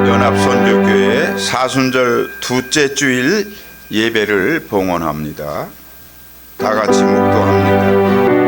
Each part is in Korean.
연합선교교회 사순절 둘째 주일 예배를 봉헌합니다. 다 같이 묵도합니다.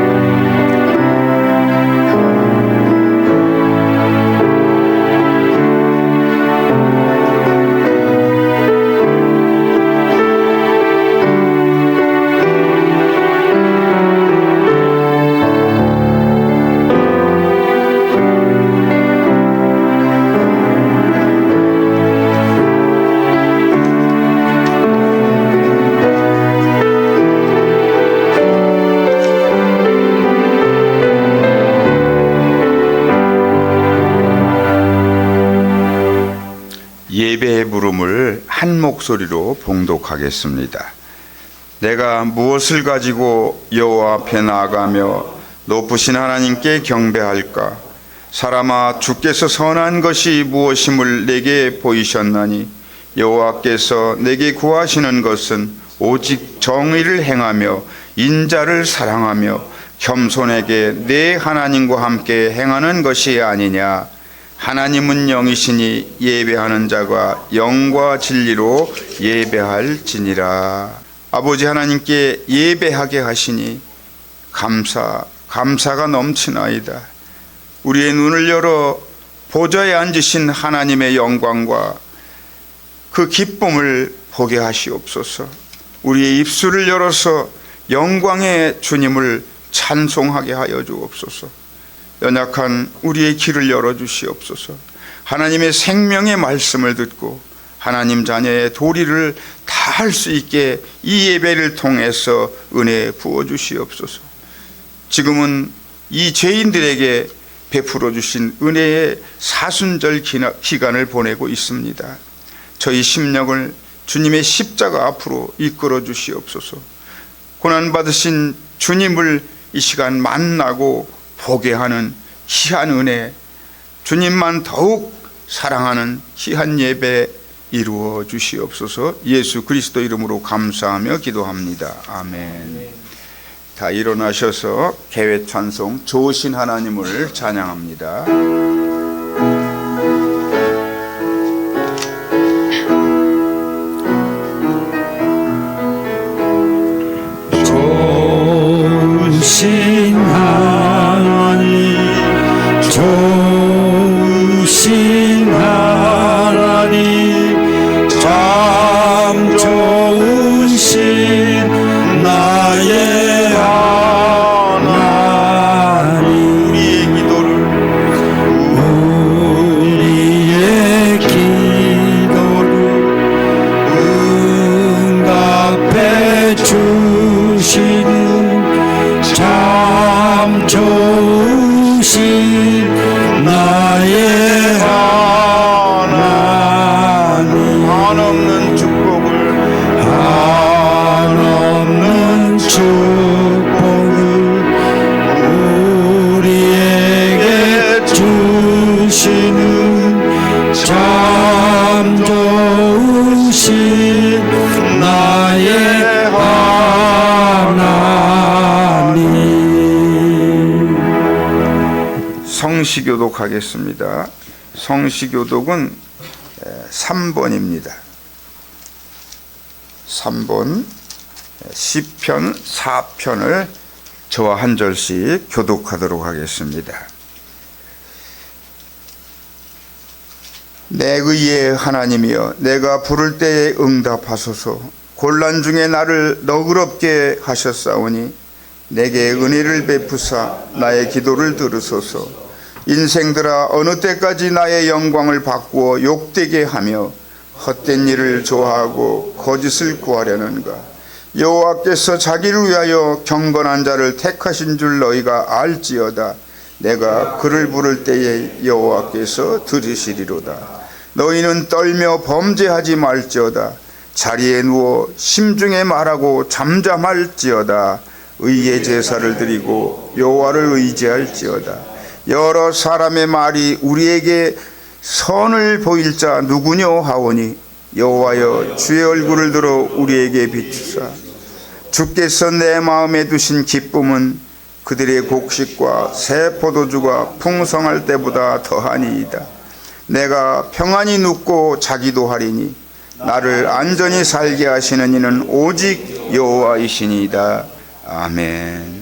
예배의 부름을 한 목소리로 봉독하겠습니다. 내가 무엇을 가지고 여호와 앞에 나아가며 높으신 하나님께 경배할까? 사람아, 주께서 선한 것이 무엇임을 내게 보이셨나니 여호와께서 내게 구하시는 것은 오직 정의를 행하며 인자를 사랑하며 겸손에게 내 하나님과 함께 행하는 것이 아니냐. 하나님은 영이시니 예배하는 자가 영과 진리로 예배할지니라. 아버지 하나님께 예배하게 하시니 감사가 넘치나이다. 우리의 눈을 열어 보좌에 앉으신 하나님의 영광과 그 기쁨을 보게 하시옵소서. 우리의 입술을 열어서 영광의 주님을 찬송하게 하여 주옵소서. 연약한 우리의 귀를 열어주시옵소서. 하나님의 생명의 말씀을 듣고 하나님 자녀의 도리를 다할 수 있게 이 예배를 통해서 은혜 부어주시옵소서. 지금은 이 죄인들에게 베풀어 주신 은혜의 사순절 기간을 보내고 있습니다. 저희 심령을 주님의 십자가 앞으로 이끌어 주시옵소서. 고난받으신 주님을 이 시간 만나고 보게 하는 귀한 은혜, 주님만 더욱 사랑하는 귀한 예배 이루어 주시옵소서. 예수 그리스도 이름으로 감사하며 기도합니다. 아멘. 다 일어나셔서 개회 찬송 좋으신 하나님을 찬양합니다. 좋으신 하나님, 좋으신 하나님, 참 좋으신 나의 하나님. 우리의 기도를 응답해 주시는 참 좋으신 나의 하나님. 한없는 축복을 한없는 축복을 우리에게 주시는 참 좋으신 나의 하나님. 성시교독 하겠습니다. 성시교독은 3번입니다. 3번 시편 4편을 저와 한 절씩 교독하도록 하겠습니다. 내 의의 하나님이여, 내가 부를 때에 응답하소서. 곤란 중에 나를 너그럽게 하셨사오니 내게 은혜를 베푸사 나의 기도를 들으소서. 인생들아, 어느 때까지 나의 영광을 바꾸어 욕되게 하며 헛된 일을 좋아하고 거짓을 구하려는가. 여호와께서 자기를 위하여 경건한 자를 택하신 줄 너희가 알지어다. 내가 그를 부를 때에 여호와께서 들으시리로다. 너희는 떨며 범죄하지 말지어다. 자리에 누워 심중에 말하고 잠잠할지어다. 의의 제사를 드리고 여호와를 의지할지어다. 여러 사람의 말이 우리에게 선을 보일 자 누구뇨 하오니 여호와여, 주의 얼굴을 들어 우리에게 비추사. 주께서 내 마음에 두신 기쁨은 그들의 곡식과 새 포도주가 풍성할 때보다 더하니이다. 내가 평안히 눕고 자기도 하리니 나를 안전히 살게 하시는 이는 오직 여호와이시니이다. 아멘.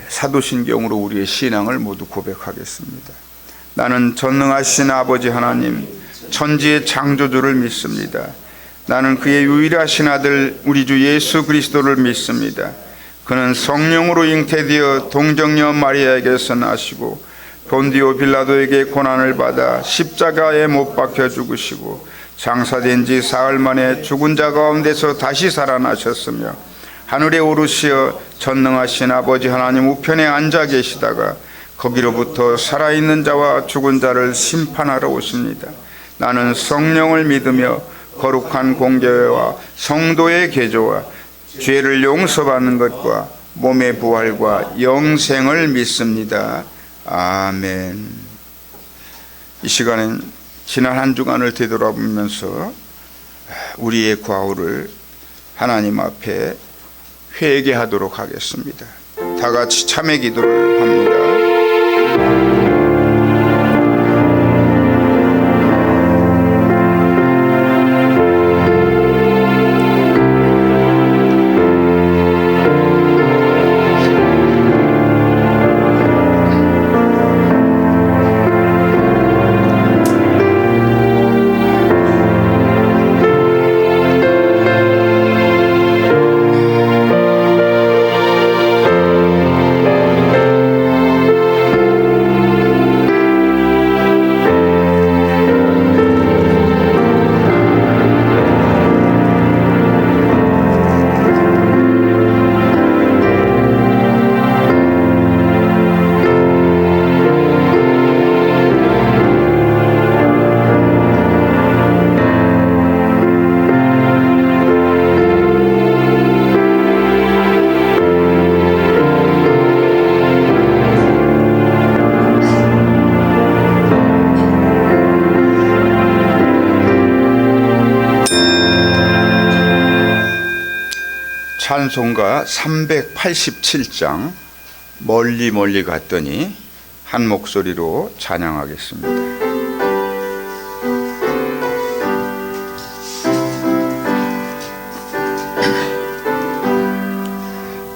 사도신경으로 우리의 신앙을 모두 고백하겠습니다. 나는 전능하신 아버지 하나님, 천지의 창조주를 믿습니다. 나는 그의 유일하신 아들 우리 주 예수 그리스도를 믿습니다. 그는 성령으로 잉태되어 동정녀 마리아에게서 나시고 본디오 빌라도에게 고난을 받아 십자가에 못 박혀 죽으시고 장사된 지 사흘 만에 죽은 자 가운데서 다시 살아나셨으며 하늘에 오르시어 전능하신 아버지 하나님 우편에 앉아 계시다가 거기로부터 살아있는 자와 죽은 자를 심판하러 오십니다. 나는 성령을 믿으며 거룩한 공교회와 성도의 개조와 죄를 용서받는 것과 몸의 부활과 영생을 믿습니다. 아멘. 이 시간엔 지난 한 주간을 되돌아보면서 우리의 과오를 하나님 앞에 회개하도록 하겠습니다. 다 같이 참회 기도를 합니다. 찬송가 387장 멀리 멀리 갔더니 한 목소리로 찬양하겠습니다.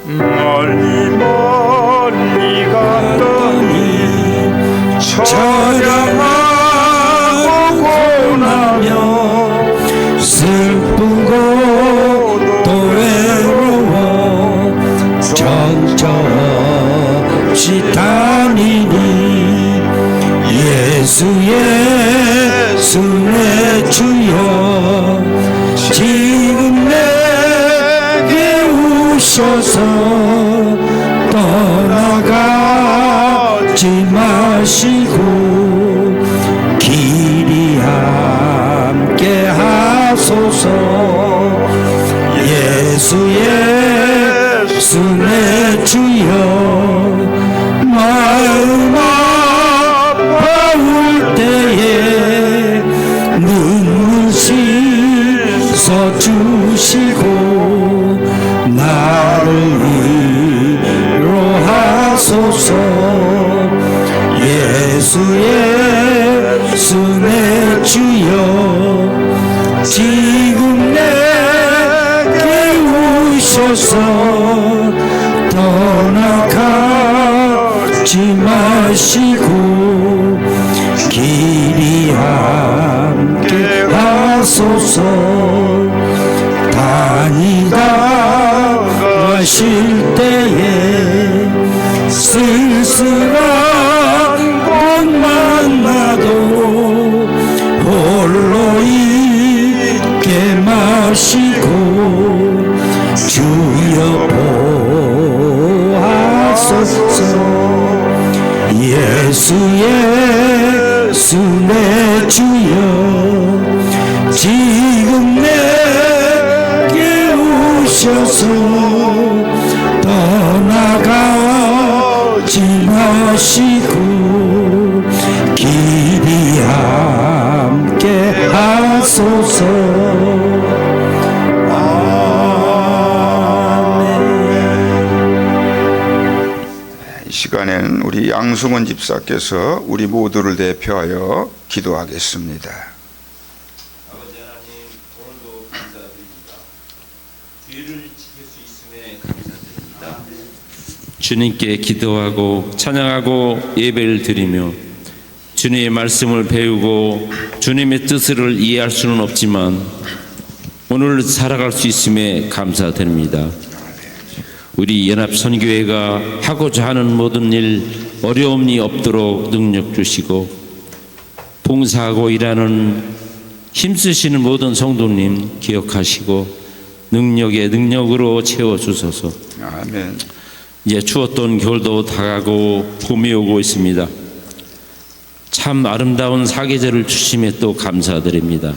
멀리 멀리 갔더니 찬양하고 고나며 슬프고 또 외로워 정처없이 다니니 예수의 순회 주여 지금 내게 오셔서 떠나가지 마시고 길이 함께 하소서. 예수의 순회 주여 마음 아파올 때에 눈물 씻어 주시고 나를 위로하소서. 예수의 순회 주여 지금 내게 오셔서 떠나가지 마시고 길이 함께 하소서. 다니다 가실 때에 쓸쓸한 곳 만나도 홀로 있게 마시고 주여 보하소서. 예수의 순회 주여 지금 내게 오셔서 떠나가지 마시고 길이 함께 하소서. 이 시간에는 우리 양승원 집사께서 우리 모두를 대표하여 기도하겠습니다. 아버지 하나님, 오늘도 감사드립니다. 주의를 지킬 수 있음에 감사드립니다. 주님께 기도하고 찬양하고 예배를 드리며 주님의 말씀을 배우고 주님의 뜻을 이해할 수는 없지만 오늘 살아갈 수 있음에 감사드립니다. 우리 연합선교회가 하고자 하는 모든 일 어려움이 없도록 능력 주시고 봉사하고 일하는 힘쓰시는 모든 성도님 기억하시고 능력에 능력으로 채워주소서. 아멘. 이제 추웠던 겨울도 다가고 봄이 오고 있습니다. 참 아름다운 사계절을 주심에 또 감사드립니다.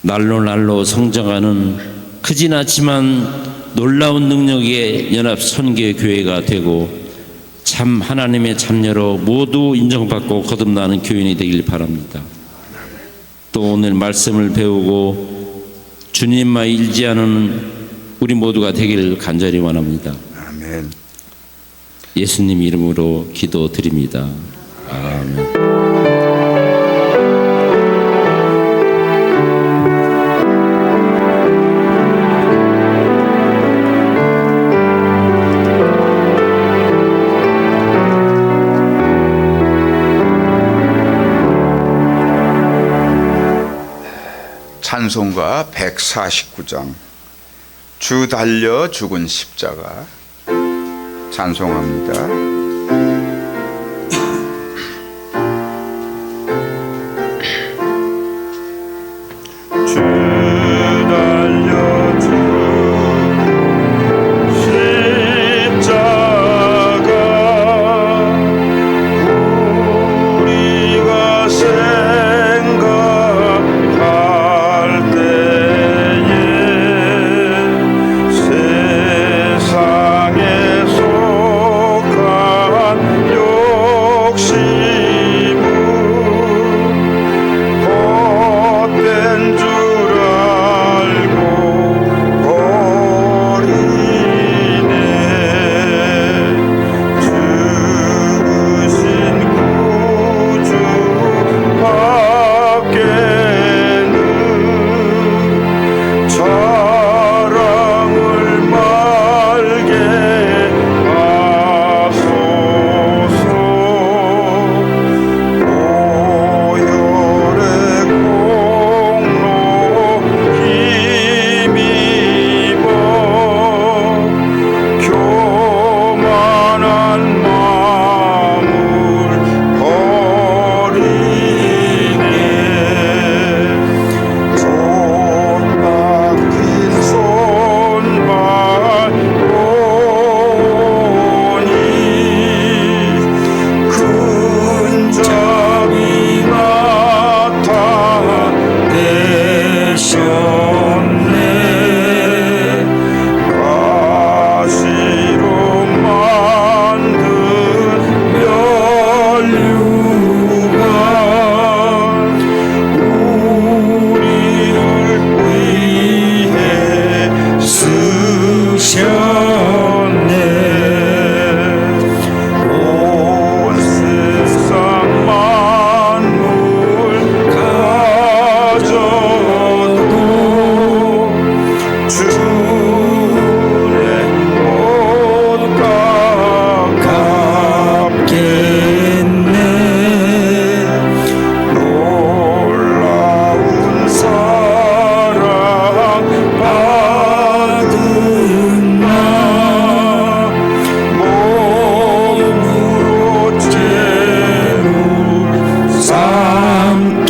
날로 날로 성장하는 크진 않지만 놀라운 능력의 연합선교교회가 되고 참 하나님의 참여로 모두 인정받고 거듭나는 교인이 되길 바랍니다. 또 오늘 말씀을 배우고 주님만 일지하는 우리 모두가 되길 간절히 원합니다. 아멘. 예수님 이름으로 기도드립니다. 아멘. 찬송가 149장 주 달려 죽은 십자가 찬송합니다. 주 달려 죽은 십자가 우리가 생각할 때에 세상에 속한 욕심은 헛된 줄 알고 버리네. 죽으신 구주 밖에는 자랑을 말게 하소서. 오열의 공로 힘입어 교만한 마음을 버리네. 돈 박힌 손발 보니 큰 점이 나타내셨네. 가시로 만든 면류관 우리를 위해 쓰셨네. 온 세상 만물 가져도 주의 옷과 갚겠네. 놀라운 사랑 받은 나 몸으로 죄를 삼겠네.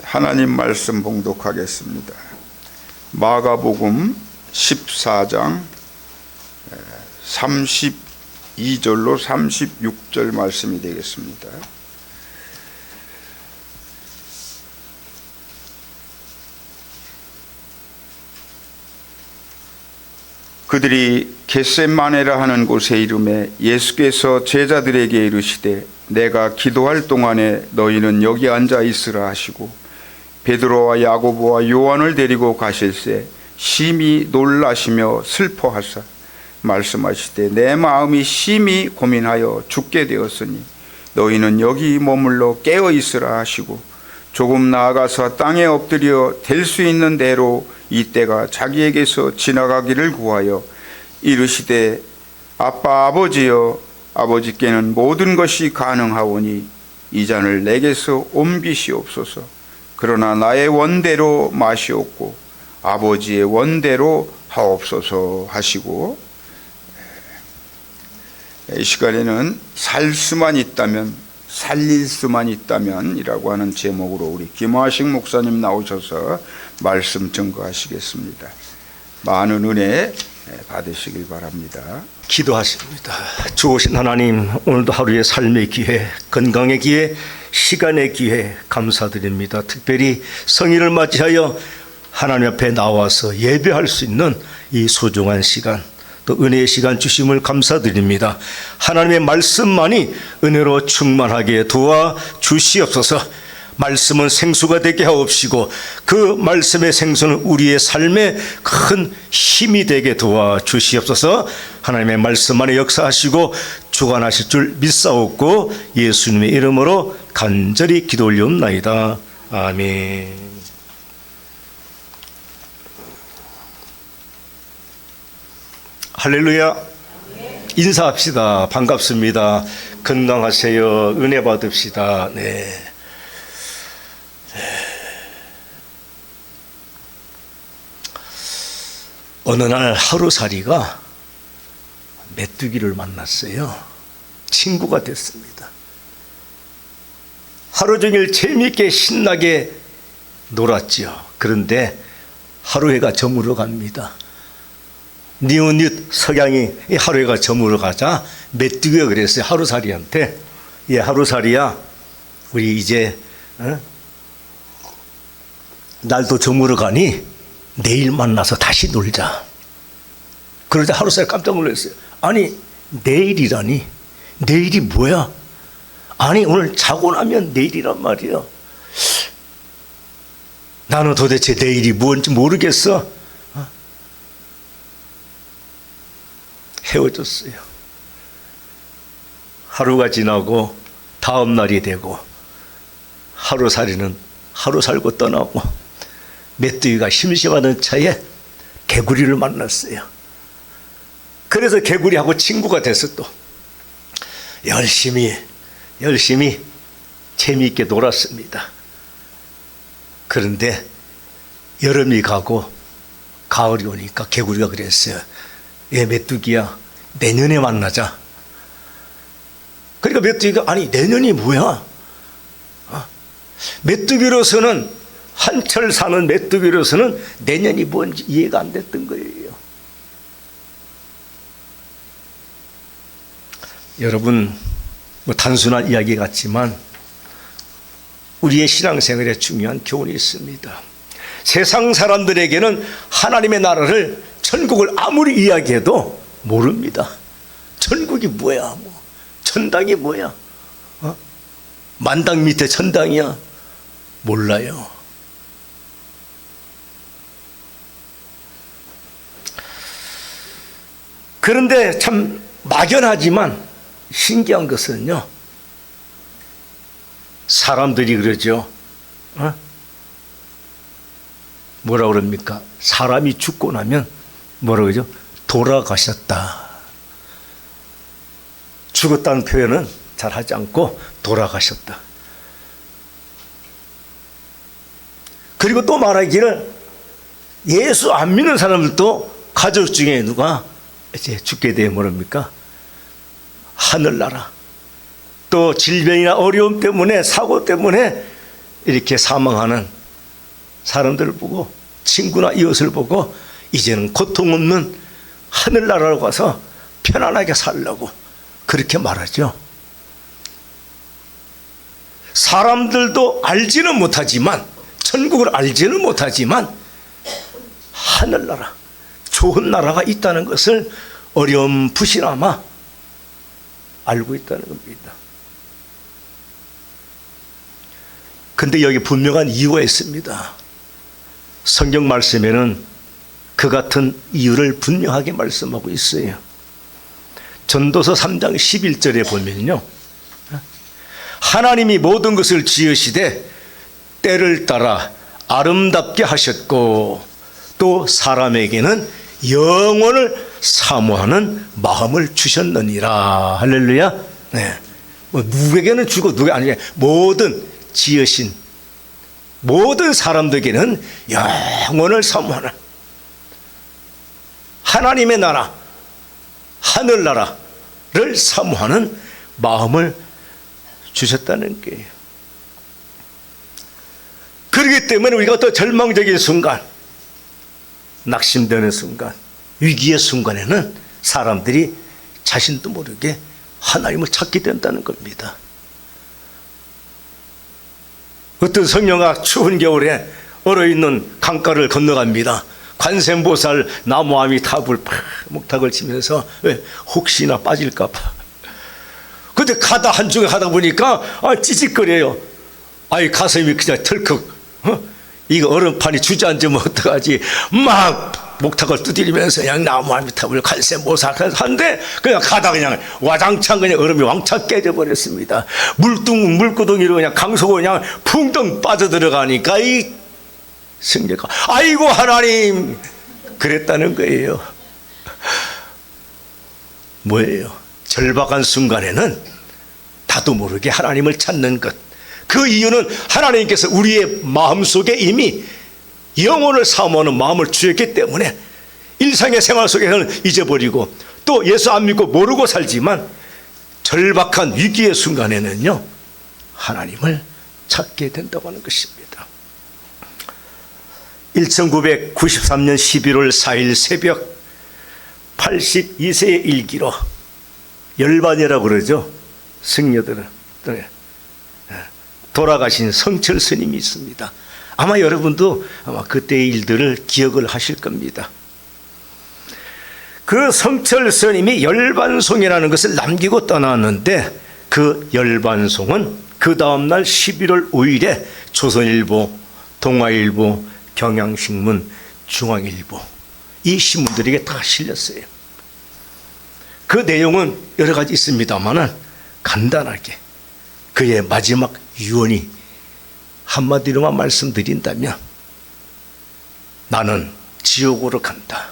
하나님 말씀 봉독하겠습니다. 마가복음 14장 32절로 36절 말씀이 되겠습니다. 그들이 겟세마네라 하는 곳에 이르매 예수께서 제자들에게 이르시되 내가 기도할 동안에 너희는 여기 앉아 있으라 하시고 베드로와 야고보와 요한을 데리고 가실새 심히 놀라시며 슬퍼하사 말씀하시되 내 마음이 심히 고민하여 죽게 되었으니 너희는 여기 머물러 깨어 있으라 하시고 조금 나아가서 땅에 엎드려 될 수 있는 대로 이때가 자기에게서 지나가기를 구하여 이르시되 아빠 아버지여 아버지께는 모든 것이 가능하오니 이 잔을 내게서 옮기시옵소서. 그러나 나의 원대로 마시옵고 아버지의 원대로 하옵소서 하시고, 이 시간에는 살 수만 있다면, 살릴 수만 있다면 이라고 하는 제목으로 우리 김화식 목사님 나오셔서 말씀 증거하시겠습니다. 많은 은혜 받으시길 바랍니다. 기도하십니다. 주오신 하나님, 오늘도 하루의 삶의 기회, 건강의 기회, 시간의 기회 감사드립니다. 특별히 성일을 맞이하여 하나님 앞에 나와서 예배할 수 있는 이 소중한 시간, 또 은혜의 시간 주심을 감사드립니다. 하나님의 말씀만이 은혜로 충만하게 도와 주시옵소서. 말씀은 생수가 되게 하옵시고 그 말씀의 생수는 우리의 삶에 큰 힘이 되게 도와 주시옵소서. 하나님의 말씀 안에 역사하시고 주관하실 줄 믿사옵고 예수님의 이름으로 간절히 기도 올리옵나이다. 아멘. 할렐루야. 인사합시다. 반갑습니다. 건강하세요. 은혜 받읍시다. 네. 어느 날 하루살이가 메뚜기를 만났어요. 친구가 됐습니다. 하루 종일 재미있게 신나게 놀았죠. 그런데 하루해가 저물어 갑니다. 니은닛 석양이 하루해가 저물어 가자 메뚜기가 그랬어요. 하루살이한테, 예, 하루살이야, 우리 이제 날도 저물어 가니 내일 만나서 다시 놀자. 그러자 하루살이 깜짝 놀랐어요. 아니, 내일이라니? 내일이 뭐야? 아니, 오늘 자고 나면 내일이란 말이야. 나는 도대체 내일이 뭔지 모르겠어. 헤어졌어요. 하루가 지나고 다음 날이 되고 하루살이는 하루 살고 떠나고 메뚜기가 심심하던 차에 개구리를 만났어요. 그래서 개구리하고 친구가 돼서 또 열심히 재미있게 놀았습니다. 그런데 여름이 가고 가을이 오니까 개구리가 그랬어요. 예, 메뚜기야, 내년에 만나자. 그러니까 메뚜기가, 아니, 내년이 뭐야? 메뚜기로서는, 한철 사는 메뚜기로서는 내년이 뭔지 이해가 안 됐던 거예요. 여러분, 뭐 단순한 이야기 같지만 우리의 신앙생활에 중요한 교훈이 있습니다. 세상 사람들에게는 하나님의 나라를, 천국을 아무리 이야기해도 모릅니다. 천국이 뭐야? 뭐 천당이 뭐야? 만당 밑에 천당이야? 몰라요. 그런데 참 막연하지만 신기한 것은요, 사람들이 그러죠. 뭐라 그럽니까? 사람이 죽고 나면 뭐라 그러죠? 돌아가셨다. 죽었다는 표현은 잘 하지 않고 돌아가셨다. 그리고 또 말하기를, 예수 안 믿는 사람들도 가족 중에 누가 이제 죽게 되면 뭐랍니까? 하늘나라. 또 질병이나 어려움 때문에, 사고 때문에 이렇게 사망하는 사람들을 보고, 친구나 이웃을 보고 이제는 고통 없는 하늘나라로 가서 편안하게 살려고 그렇게 말하죠. 사람들도 알지는 못하지만, 천국을 알지는 못하지만 하늘나라, 좋은 나라가 있다는 것을 어렴풋이나마 알고 있다는 겁니다. 근데 여기 분명한 이유가 있습니다. 성경 말씀에는 그 같은 이유를 분명하게 말씀하고 있어요. 전도서 3장 11절에 보면요, 하나님이 모든 것을 지으시되 때를 따라 아름답게 하셨고 또 사람에게는 영원을 사모하는 마음을 주셨느니라. 할렐루야. 네. 뭐 누구에게는 주고 누구에게 아니냐, 모든 지으신 모든 사람들에게는 영원을 사모하는 하나님의 나라, 하늘나라를 사모하는 마음을 주셨다는 거예요. 그렇기 때문에 우리가 또 절망적인 순간, 낙심되는 순간, 위기의 순간에는 사람들이 자신도 모르게 하나님을 찾게 된다는 겁니다. 어떤 성녀가 추운 겨울에 얼어있는 강가를 건너갑니다. 관세음보살 나무아미 탑을 목탁을 치면서 왜 혹시나 빠질까봐. 근데 가다 한중에 가다 보니까 찌직거려요. 아이 가슴이 그냥 털컥. 이거 얼음판이 주저앉으면 어떡하지? 막 목탁을 두드리면서 그냥 나무아미 탑을 관세음보살 하는데 그냥 가다 그냥 와장창 그냥 얼음이 왕창 깨져버렸습니다. 물구덩이로 그냥 강속으로 그냥 풍덩 빠져들어가니까 이 승려가 아이고 하나님 그랬다는 거예요. 뭐예요? 절박한 순간에는 나도 모르게 하나님을 찾는 것. 그 이유는 하나님께서 우리의 마음속에 이미 영혼을 사모하는 마음을 주셨기 때문에 일상의 생활 속에서는 잊어버리고 또 예수 안 믿고 모르고 살지만 절박한 위기의 순간에는요 하나님을 찾게 된다고 하는 것입니다. 1993년 11월 4일 새벽 82세의 일기로 열반이라고 그러죠. 승려들은 돌아가신 성철 스님이 있습니다. 아마 여러분도 아마 그때의 일들을 기억을 하실 겁니다. 그 성철 스님이 열반송이라는 것을 남기고 떠났는데 그 열반송은 그 다음날 11월 5일에 조선일보, 동아일보, 경향신문, 중앙일보 이 신문들에게 다 실렸어요. 그 내용은 여러 가지 있습니다만 간단하게 그의 마지막 유언이 한마디로만 말씀드린다면 나는 지옥으로 간다.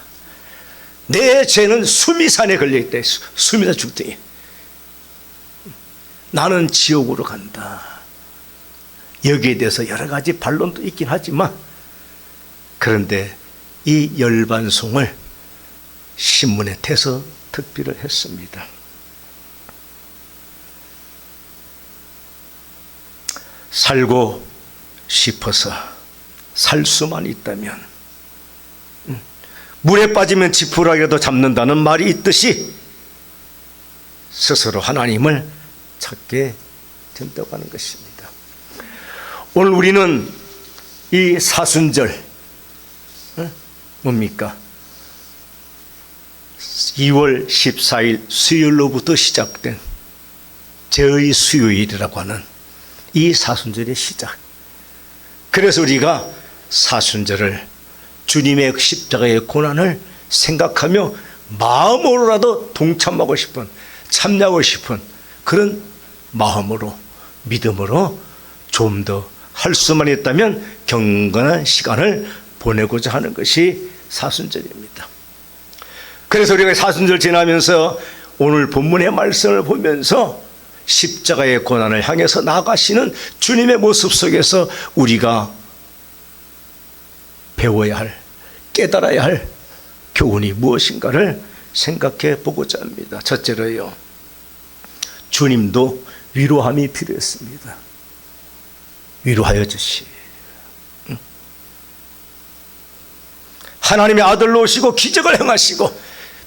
내 죄는 수미산에 걸려있다. 수미산 죽덩이. 나는 지옥으로 간다. 여기에 대해서 여러 가지 반론도 있긴 하지만 그런데 이 열반송을 신문에 태서 특필을 했습니다. 살고 싶어서 살 수만 있다면 물에 빠지면 지푸라기라도 잡는다는 말이 있듯이 스스로 하나님을 찾게 된다고 하는 것입니다. 오늘 우리는 이 사순절 뭡니까? 2월 14일 수요일로부터 시작된 제의 수요일이라고 하는 이 사순절의 시작. 그래서 우리가 사순절을 주님의 십자가의 고난을 생각하며 마음으로라도 동참하고 싶은, 참여하고 싶은 그런 마음으로, 믿음으로 좀 더 할 수만 있다면 경건한 시간을 보내고자 하는 것이 사순절입니다. 그래서 우리가 사순절 지나면서 오늘 본문의 말씀을 보면서 십자가의 고난을 향해서 나아가시는 주님의 모습 속에서 우리가 배워야 할, 깨달아야 할 교훈이 무엇인가를 생각해 보고자 합니다. 첫째로요, 주님도 위로함이 필요했습니다. 위로하여 주시. 하나님의 아들로 오시고 기적을 행하시고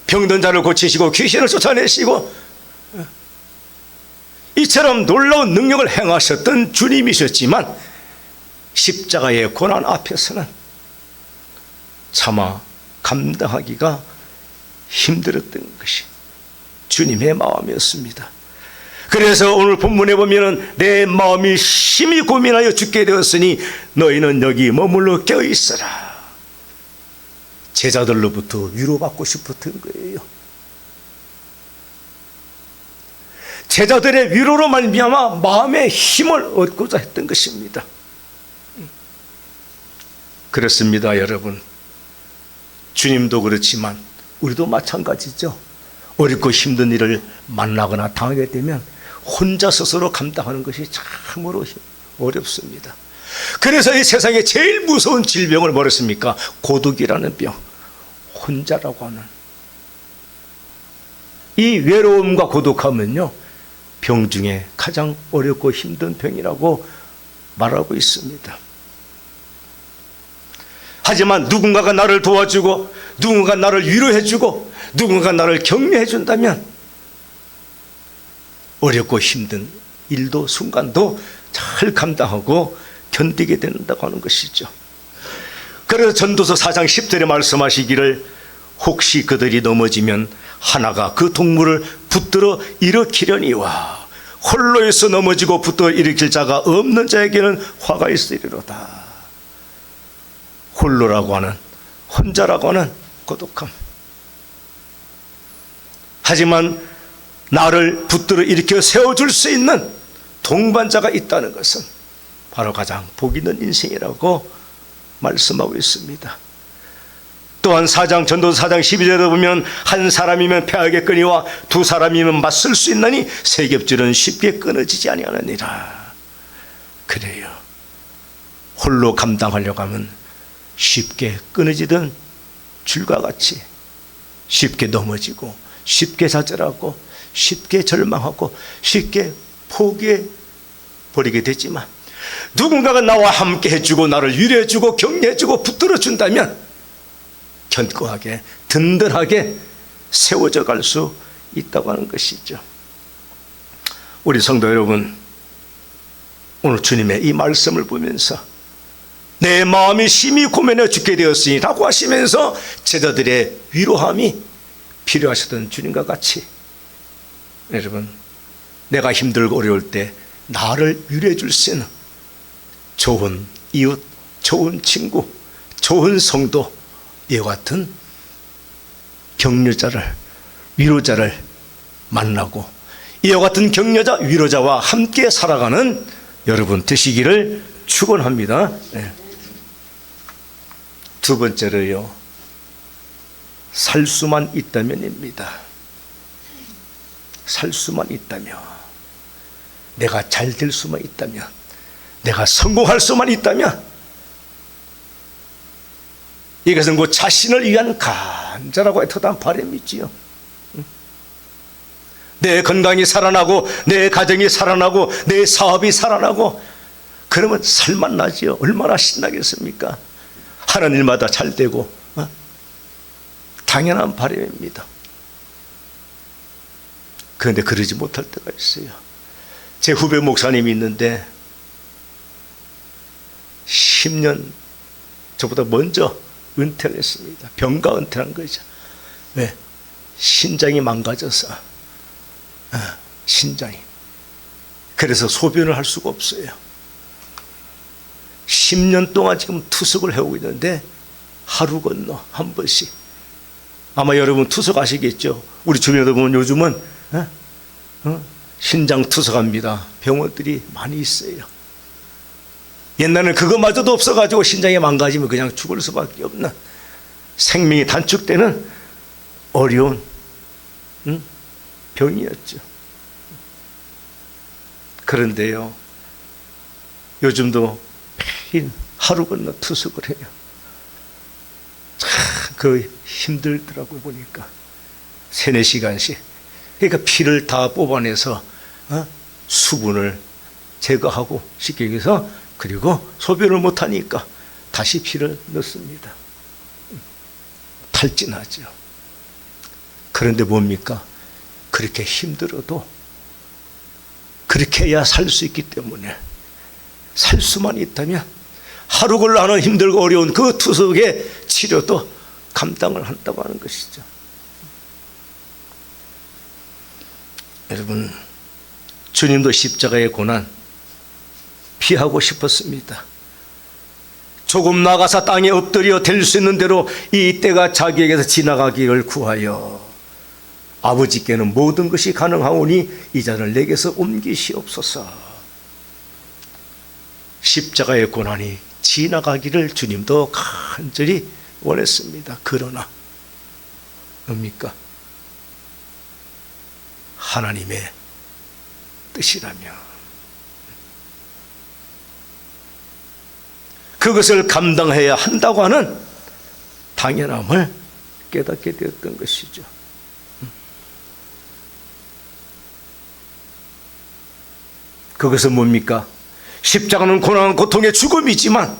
병든 자를 고치시고 귀신을 쫓아내시고 이처럼 놀라운 능력을 행하셨던 주님이셨지만 십자가의 고난 앞에서는 차마 감당하기가 힘들었던 것이 주님의 마음이었습니다. 그래서 오늘 본문에 보면 내 마음이 심히 고민하여 죽게 되었으니 너희는 여기 머물러 깨어있어라. 제자들로부터 위로받고 싶었던 거예요. 제자들의 위로로 말미암아 마음의 힘을 얻고자 했던 것입니다. 그렇습니다, 여러분. 주님도 그렇지만 우리도 마찬가지죠. 어렵고 힘든 일을 만나거나 당하게 되면 혼자 스스로 감당하는 것이 참으로 어렵습니다. 그래서 이 세상에 제일 무서운 질병을 뭐랬습니까? 고독이라는 병, 혼자라고 하는 이 외로움과 고독함은요, 병 중에 가장 어렵고 힘든 병이라고 말하고 있습니다. 하지만 누군가가 나를 도와주고 누군가 나를 위로해주고 누군가 나를 격려해준다면 어렵고 힘든 일도 순간도 잘 감당하고 견디게 된다고 하는 것이죠. 그래서 전도서 4장 10절에 말씀하시기를 혹시 그들이 넘어지면 하나가 그 동물을 붙들어 일으키려니와 홀로 있어 넘어지고 붙들어 일으킬 자가 없는 자에게는 화가 있으리로다. 홀로라고 하는, 혼자라고 하는 고독함. 하지만 나를 붙들어 일으켜 세워줄 수 있는 동반자가 있다는 것은 바로 가장 복 있는 인생이라고 말씀하고 있습니다. 또한 전도서 4장 12절에 보면 한 사람이면 패하겠거니와 두 사람이면 맞설 수 있나니 세 겹줄은 쉽게 끊어지지 아니하느니라. 그래요. 홀로 감당하려고 하면 쉽게 끊어지던 줄과 같이 쉽게 넘어지고 쉽게 좌절하고 쉽게 절망하고 쉽게 포기해 버리게 되지만 누군가가 나와 함께 해주고 나를 위로해주고 격려해주고 붙들어준다면 견고하게 든든하게 세워져 갈 수 있다고 하는 것이죠. 우리 성도 여러분, 오늘 주님의 이 말씀을 보면서 내 마음이 심히 고민해 죽게 되었으니 라고 하시면서 제자들의 위로함이 필요하셨던 주님과 같이 여러분, 내가 힘들고 어려울 때 나를 위로해 줄 수 있는 좋은 이웃, 좋은 친구, 좋은 성도, 이와 같은 격려자를, 위로자를 만나고 이와 같은 격려자, 위로자와 함께 살아가는 여러분 되시기를 축원합니다. 네. 두 번째로요, 살 수만 있다면입니다. 살 수만 있다면, 내가 잘 될 수만 있다면, 내가 성공할 수만 있다면, 이것은 그 자신을 위한 간절하고 애틋한 바람이지요. 내 건강이 살아나고 내 가정이 살아나고 내 사업이 살아나고 그러면 살만 나지요. 얼마나 신나겠습니까? 하는 일마다 잘 되고 당연한 바람입니다. 그런데 그러지 못할 때가 있어요. 제 후배 목사님이 있는데 10년 저보다 먼저 은퇴를 했습니다. 병가 은퇴한 거죠. 왜? 신장이 망가져서 신장이. 그래서 소변을 할 수가 없어요. 10년 동안 지금 투석을 해오고 있는데 하루 건너 한 번씩. 아마 여러분 투석 아시겠죠? 우리 주변에 보면 요즘은 신장 투석합니다. 병원들이 많이 있어요. 옛날에는 그거마저도 없어가지고 신장이 망가지면 그냥 죽을 수밖에 없는, 생명이 단축되는 어려운 병이었죠. 그런데요, 요즘도 매일 하루 건너 투석을 해요. 참 그 힘들더라고 보니까 3-4시간씩. 그러니까 피를 다 뽑아내서 수분을 제거하고 쉽게 얘기해서, 그리고 소변을 못하니까 다시 피를 넣습니다. 탈진하죠. 그런데 뭡니까? 그렇게 힘들어도 그렇게 해야 살 수 있기 때문에, 살 수만 있다면 하루 걸러 하는 힘들고 어려운 그 투석의 치료도 감당을 한다고 하는 것이죠. 여러분, 주님도 십자가의 고난 피하고 싶었습니다. 조금 나가서 땅에 엎드려 될 수 있는 대로 이 때가 자기에게서 지나가기를 구하여 아버지께는 모든 것이 가능하오니 이 자를 내게서 옮기시옵소서. 십자가의 고난이 지나가기를 주님도 간절히 원했습니다. 그러나 뭡니까? 하나님의 뜻이라며 그것을 감당해야 한다고 하는 당연함을 깨닫게 되었던 것이죠. 그것은 뭡니까? 십자가는 고난, 고통의 죽음이지만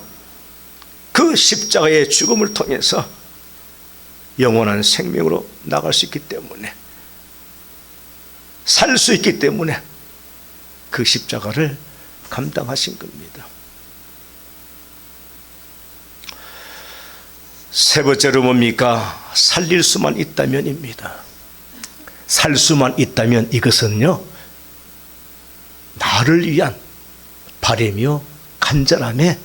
그 십자가의 죽음을 통해서 영원한 생명으로 나갈 수 있기 때문에, 살 수 있기 때문에 그 십자가를 감당하신 겁니다. 세 번째로 뭡니까? 살릴 수만 있다면입니다. 살 수만 있다면 이것은요, 나를 위한 바라며 간절함의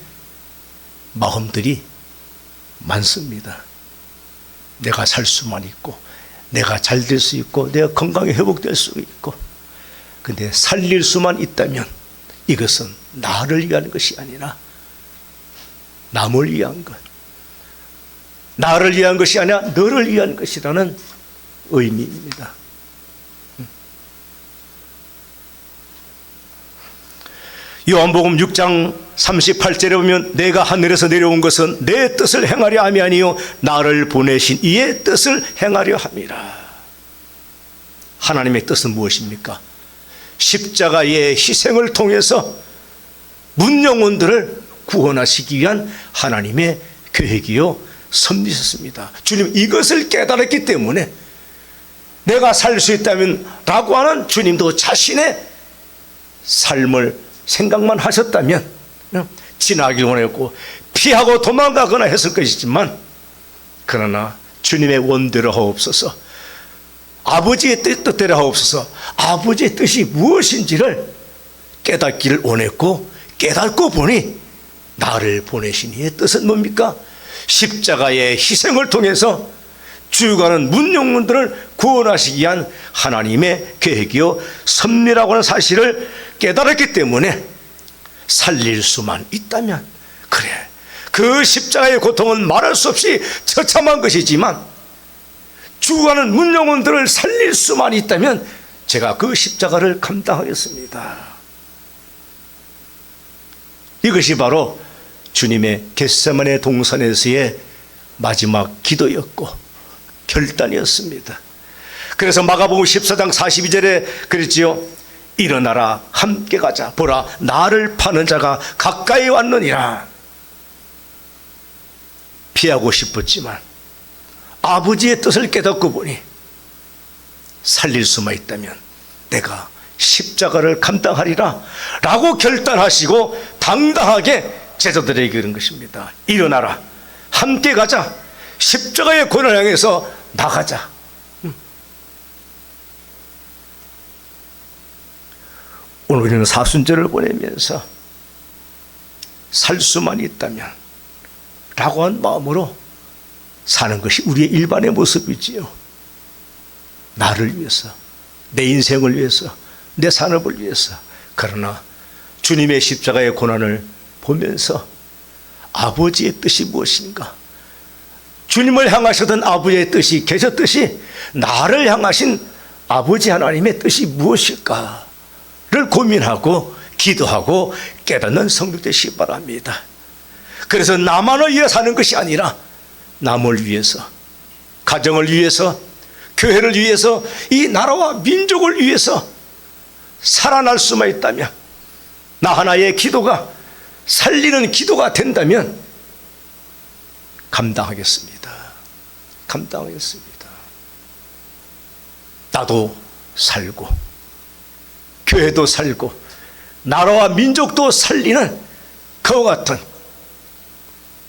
마음들이 많습니다. 내가 살 수만 있고, 내가 잘 될 수 있고, 내가 건강이 회복될 수 있고. 근데 살릴 수만 있다면 이것은 나를 위한 것이 아니라 남을 위한 것, 나를 위한 것이 아니라 너를 위한 것이라는 의미입니다. 요한복음 6장 38절에 보면 내가 하늘에서 내려온 것은 내 뜻을 행하려 함이 아니요 나를 보내신 이의 뜻을 행하려 함이라. 하나님의 뜻은 무엇입니까? 십자가의 희생을 통해서 문영혼들을 구원하시기 위한 하나님의 계획이요 섭리셨습니다. 주님 이것을 깨달았기 때문에 내가 살 수 있다면 라고 하는 주님도 자신의 삶을 생각만 하셨다면 지나기 원했고 피하고 도망가거나 했을 것이지만, 그러나 주님의 원대로 하옵소서, 아버지의 뜻대로 하옵소서, 아버지의 뜻이 무엇인지를 깨닫기를 원했고, 깨닫고 보니 나를 보내신 이의 뜻은 뭡니까? 십자가의 희생을 통해서 죽어가는 문영혼들을 구원하시기 위한 하나님의 계획이요 섭리라고 하는 사실을 깨달았기 때문에 살릴 수만 있다면, 그래, 그 십자가의 고통은 말할 수 없이 처참한 것이지만 죽어가는 문영혼들을 살릴 수만 있다면 제가 그 십자가를 감당하겠습니다. 이것이 바로 주님의 겟세마네 동산에서의 마지막 기도였고 결단이었습니다. 그래서 마가복음 14장 42절에 그랬지요. 일어나라 함께 가자. 보라 나를 파는 자가 가까이 왔느니라. 피하고 싶었지만 아버지의 뜻을 깨닫고 보니 살릴 수만 있다면 내가 십자가를 감당하리라 라고 결단하시고 당당하게 제자들에게 그런 것입니다. 일어나라 함께 가자. 십자가의 고난을 향해서 나가자. 오늘 우리는 사순절을 보내면서 살 수만 있다면 라고 한 마음으로 사는 것이 우리의 일반의 모습이지요. 나를 위해서, 내 인생을 위해서, 내 산업을 위해서. 그러나 주님의 십자가의 고난을 보면서 아버지의 뜻이 무엇인가, 주님을 향하시던 아버지의 뜻이 계셨듯이 나를 향하신 아버지 하나님의 뜻이 무엇일까를 고민하고 기도하고 깨닫는 성도 되시기 바랍니다. 그래서 나만을 위해 사는 것이 아니라 남을 위해서, 가정을 위해서, 교회를 위해서, 이 나라와 민족을 위해서 살아날 수만 있다면, 나 하나의 기도가 살리는 기도가 된다면 감당하겠습니다. 감당하겠습니다. 나도 살고 교회도 살고 나라와 민족도 살리는 그와 같은,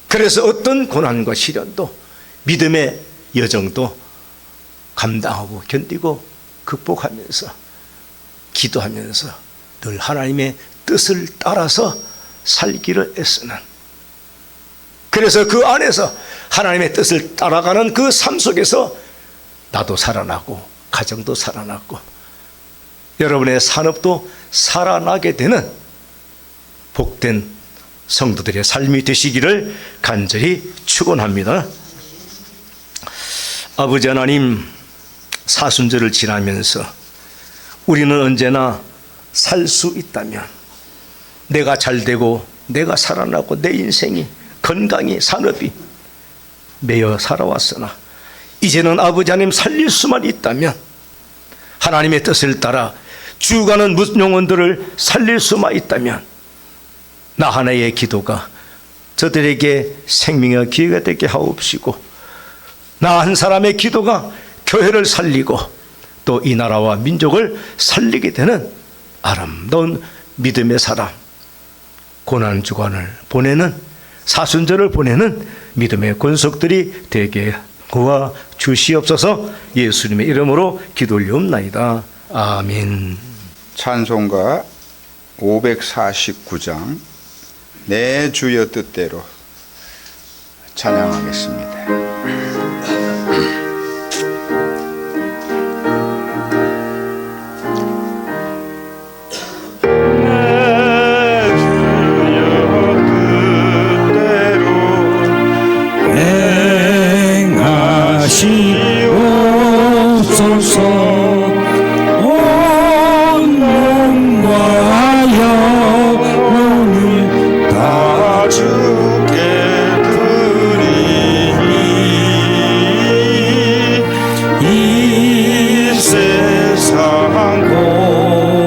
그래서 어떤 고난과 시련도 믿음의 여정도 감당하고 견디고 극복하면서 기도하면서 늘 하나님의 뜻을 따라서 살기를 애쓰는 그래서 그 안에서 하나님의 뜻을 따라가는 그 삶 속에서 나도 살아나고 가정도 살아나고 여러분의 산업도 살아나게 되는 복된 성도들의 삶이 되시기를 간절히 축원합니다. 아버지 하나님, 사순절을 지나면서 우리는 언제나 살 수 있다면 내가 잘되고 내가 살아나고 내 인생이 건강히 산업이 매여 살아왔으나 이제는 아버지 하나님 살릴 수만 있다면 하나님의 뜻을 따라 죽어가는 영혼들을 살릴 수만 있다면 나 하나의 기도가 저들에게 생명의 기회가 되게 하옵시고 나 한 사람의 기도가 교회를 살리고 또 이 나라와 민족을 살리게 되는 아름다운 믿음의 사람, 고난주간을 보내는 사순절을 보내는 믿음의 권속들이 되게 도와 주시옵소서. 예수님의 이름으로 기도 올리옵나이다. 아멘. 찬송가 549장 내 주여 뜻대로 찬양하겠습니다. 행하시옵소서. 온 몸과 영혼을 다 주께 드리니 이 세상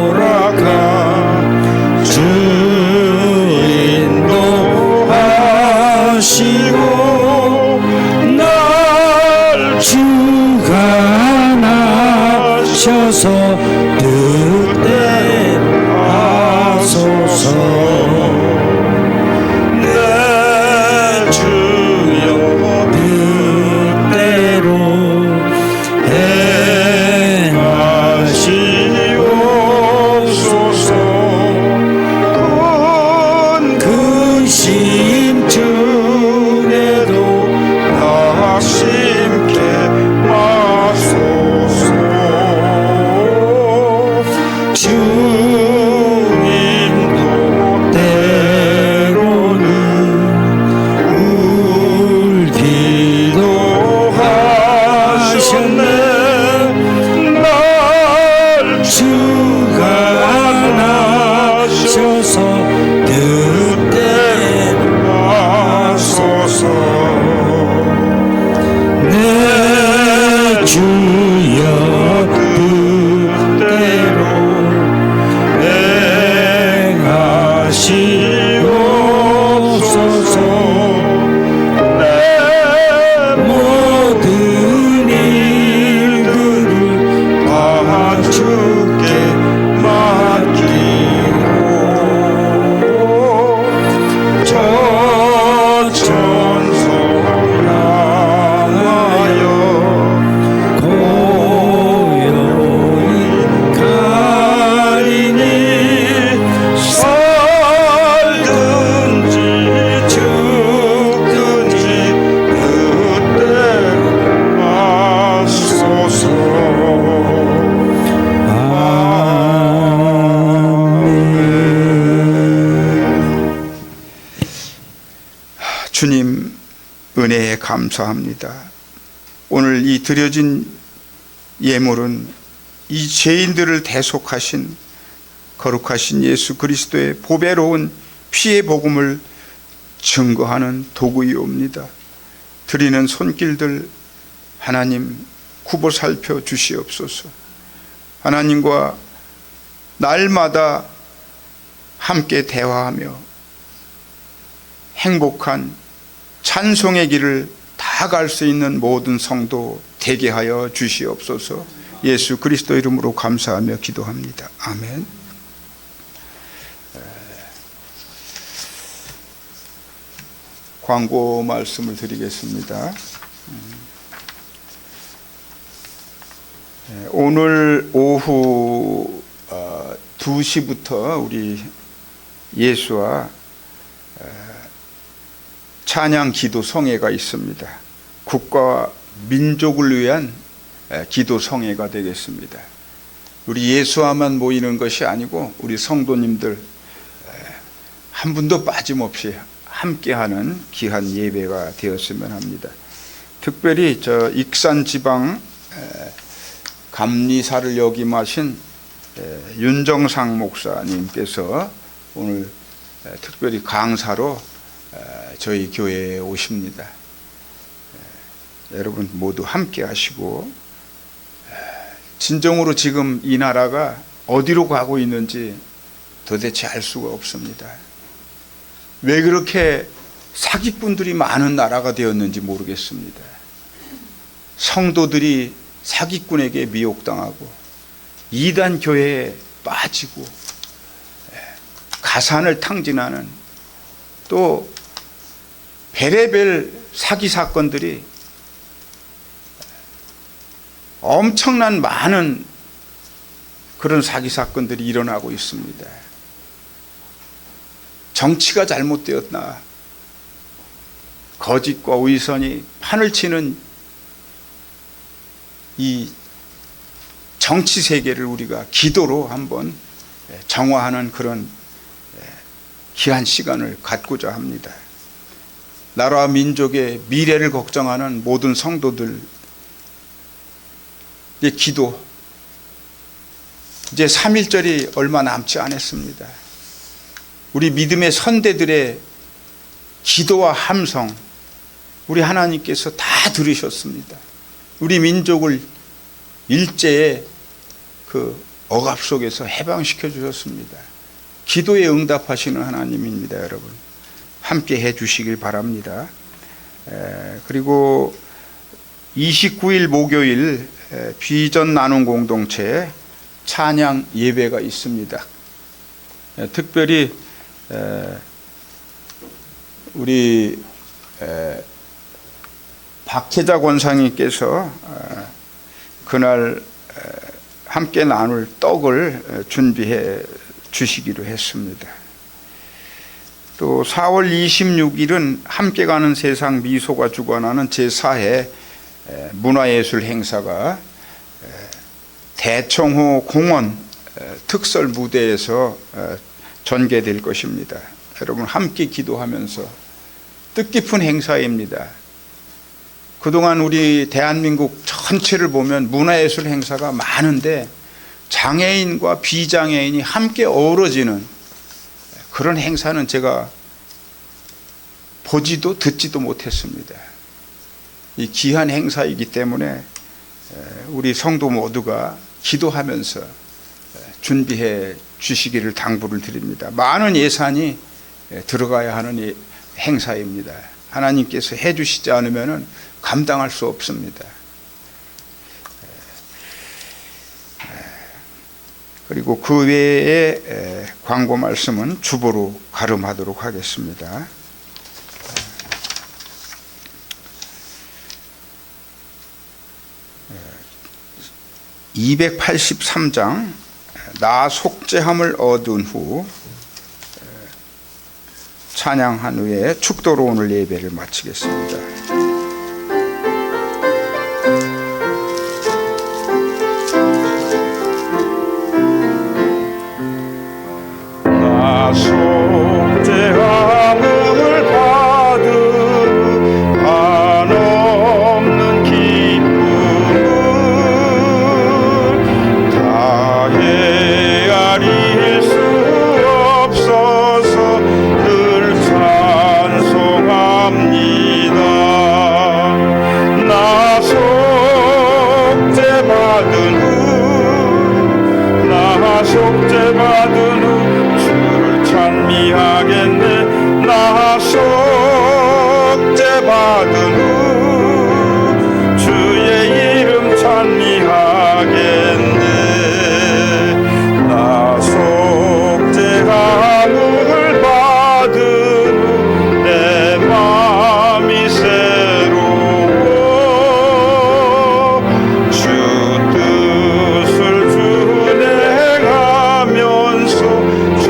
돌아가 주 인도하시고 주가 나셔서 뜻대로 하소서. 내 주여 뜻대로 행하시옵소서. 근심 중에도 낙심케 주님도 때로는 울기도 하셨네. 날 주가 나셔서 뜻대로 하소서. 내 주여 뜻대로 행하시옵소서. 내 모든 일들을 다 주께 맡기고 저 천성 향하여 고요히 가리니 살든지 죽든지 뜻대로 하소서. 주님 은혜에 감사합니다. 오늘 이 드려진 예물은 이 죄인들을 대속하신 거룩하신 예수 그리스도의 보배로운 피의 복음을 증거하는 도구이옵니다. 드리는 손길들 하나님 굽어 살펴 주시옵소서. 하나님과 날마다 함께 대화하며 행복한 찬송의 길을 다 갈 수 있는 모든 성도 되게 하여 주시옵소서. 예수 그리스도 이름으로 감사하며 기도합니다. 아멘. 광고 말씀을 드리겠습니다. 오늘 오후 2시부터 우리 예수와 찬양 기도 성회가 있습니다. 국가와 민족을 위한 기도 성회가 되겠습니다. 우리 예수와만 모이는 것이 아니고 우리 성도님들 한 분도 빠짐없이 함께하는 귀한 예배가 되었으면 합니다. 특별히 저 익산 지방 감리사를 역임하신 윤정상 목사님께서 오늘 특별히 강사로 저희 교회에 오십니다. 여러분 모두 함께 하시고, 진정으로 지금 이 나라가 어디로 가고 있는지 도대체 알 수가 없습니다. 왜 그렇게 사기꾼들이 많은 나라가 되었는지 모르겠습니다. 성도들이 사기꾼에게 미혹당하고 이단 교회에 빠지고 가산을 탕진하는, 또 베레벨 사기 사건들이 엄청난 많은 그런 사기 사건들이 일어나고 있습니다. 정치가 잘못되었나, 거짓과 위선이 판을 치는 이 정치 세계를 우리가 기도로 한번 정화하는 그런 귀한 시간을 갖고자 합니다. 나라와 민족의 미래를 걱정하는 모든 성도들의 기도, 이제 3.1절이 얼마 남지 않았습니다. 우리 믿음의 선대들의 기도와 함성, 우리 하나님께서 다 들으셨습니다. 우리 민족을 일제의 그 억압 속에서 해방시켜 주셨습니다. 기도에 응답하시는 하나님입니다. 여러분 함께 해 주시길 바랍니다. 그리고 29일 목요일 비전 나눔 공동체 찬양 예배가 있습니다. 특별히 우리 박혜자 권사님께서 그날 함께 나눌 떡을 준비해 주시기로 했습니다. 또 4월 26일은 함께 가는 세상 미소가 주관하는 제4회 문화예술 행사가 대청호 공원 특설 무대에서 전개될 것입니다. 여러분 함께 기도하면서, 뜻깊은 행사입니다. 그동안 우리 대한민국 전체를 보면 문화예술 행사가 많은데 장애인과 비장애인이 함께 어우러지는 그런 행사는 제가 보지도 듣지도 못했습니다. 이 귀한 행사이기 때문에 우리 성도 모두가 기도하면서 준비해 주시기를 당부를 드립니다. 많은 예산이 들어가야 하는 행사입니다. 하나님께서 해 주시지 않으면 감당할 수 없습니다. 그리고 그 외에 광고 말씀은 주보로 가름하도록 하겠습니다. 283장 나 속죄함을 얻은 후 찬양한 후에 축도로 오늘 예배를 마치겠습니다. 나 속죄함을 받은 한없는 기쁨을 다 헤아릴 수 없어서 늘 찬송합니다. 나 속죄받은 후, 나 속죄받은 후 찬미하겠네. 나 속죄받은 후 주의 이름 찬미하겠네. 나 속죄함을 받은 후 내 마음이 새로워 주 뜻을 준행하면서 죄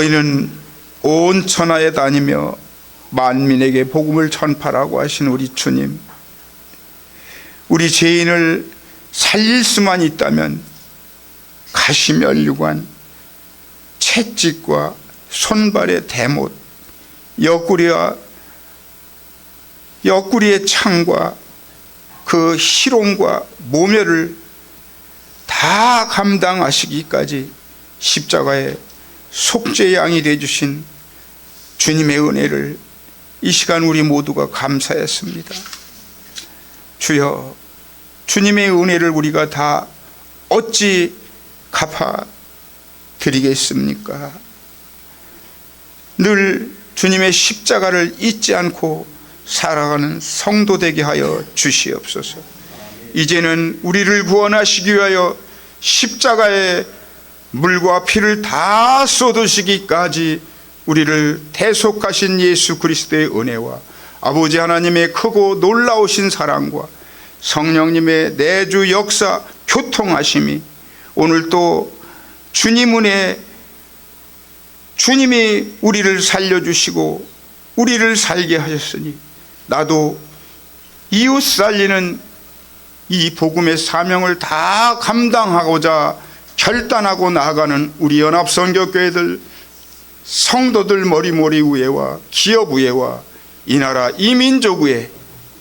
너희는 온 천하에 다니며 만민에게 복음을 전파라고 하신 우리 주님, 우리 죄인을 살릴 수만 있다면 가시면류관, 채찍과 손발의 대못, 옆구리의 창과 그 희롱과 모멸을 다 감당하시기까지 십자가에 속죄양이 되어주신 주님의 은혜를 이 시간 우리 모두가 감사했습니다. 주여, 주님의 은혜를 우리가 다 어찌 갚아 드리겠습니까? 늘 주님의 십자가를 잊지 않고 살아가는 성도 되게 하여 주시옵소서. 이제는 우리를 구원하시기 위하여 십자가에 물과 피를 다 쏟으시기까지 우리를 대속하신 예수 그리스도의 은혜와 아버지 하나님의 크고 놀라우신 사랑과 성령님의 내주 역사 교통하심이 오늘 또 주님 은혜, 주님이 우리를 살려주시고 우리를 살게 하셨으니 나도 이웃 살리는 이 복음의 사명을 다 감당하고자 결단하고 나아가는 우리 연합선교교회들 성도들 머리머리 위에와 기업 위에와 이 나라 이 민족 위에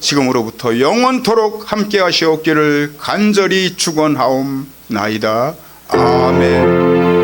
지금으로부터 영원토록 함께 하시옵기를 간절히 축원하옵나이다. 아멘.